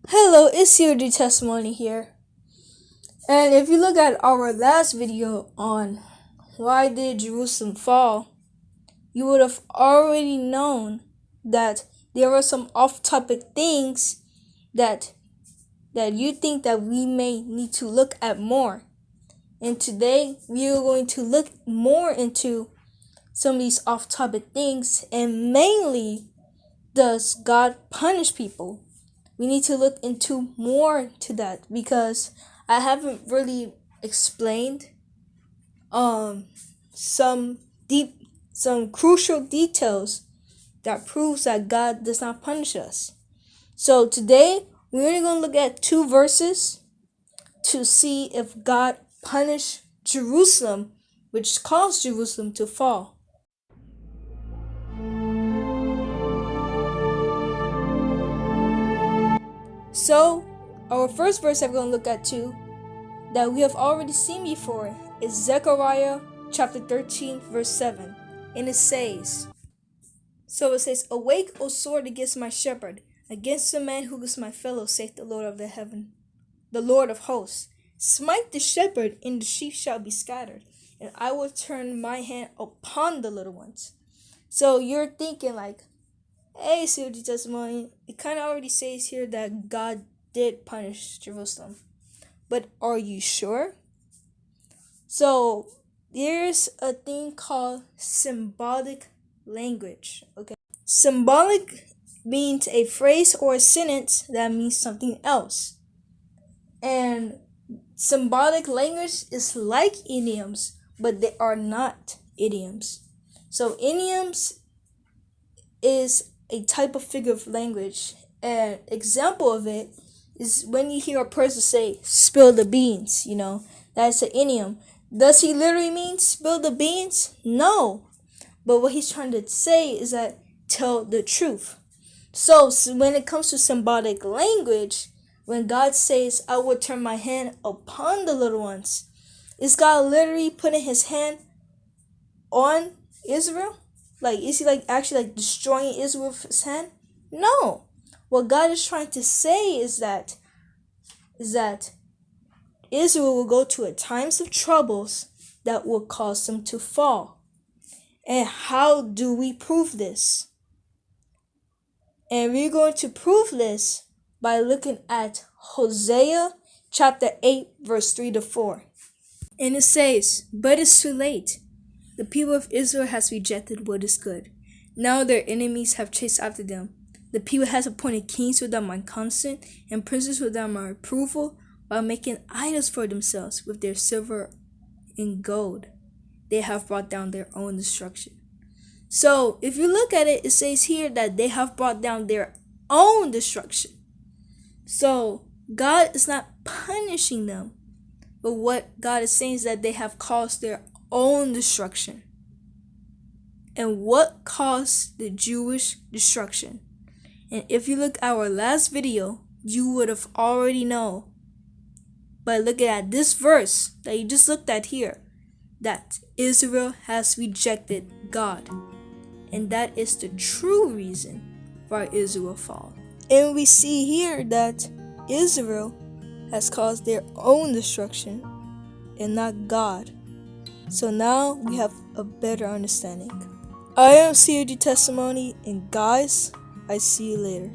Hello, it's COD Testimony here. And if you look at our last video on why did Jerusalem fall, you would have already known that there were some off-topic things that you think that we may need to look at more. And today we are going to look more into some of these off-topic things, and mainly, does God punish people? We need to look into more to that because I haven't really explained some crucial details that proves that God does not punish us. So today we're only going to look at two verses to see if God punished Jerusalem, which caused Jerusalem to fall. So, our first verse I'm going to look at too, that we have already seen before, is Zechariah chapter 13, verse 7. And it says, Awake, O sword, against my shepherd, against the man who is my fellow, saith the Lord of the Lord of hosts. Smite the shepherd, and the sheep shall be scattered, and I will turn my hand upon the little ones. So you're thinking like, hey, COG Testimony, it kind of already says here that God did punish Jerusalem. But are you sure? So, there's a thing called symbolic language, okay? Symbolic means a phrase or a sentence that means something else. And symbolic language is like idioms, but they are not idioms. So, idioms is a type of figure of language. An example of it is when you hear a person say, spill the beans, that's an idiom. Does he literally mean spill the beans? No. But what he's trying to say is that tell the truth. So when it comes to symbolic language, when God says, I will turn my hand upon the little ones, is God literally putting his hand on Israel? Is he actually destroying Israel with his hand? No. What God is trying to say is that Israel will go to times of troubles that will cause them to fall. And how do we prove this? And we're going to prove this by looking at Hosea chapter 8, verse 3-4. And it says, But it's too late. The people of Israel has rejected what is good. Now their enemies have chased after them. The people has appointed kings without my consent and princes without my approval, while making idols for themselves with their silver and gold. They have brought down their own destruction. So if you look at it, it says here that they have brought down their own destruction. So God is not punishing them, but what God is saying is that they have caused their own destruction. And what caused the Jewish destruction? And if you look at our last video, you would have already known by looking at this verse that you just looked at here, that Israel has rejected God. And that is the true reason why Israel fall. And we see here that Israel has caused their own destruction and not God. So now we have a better understanding. I am COG Testimony, and guys, I see you later.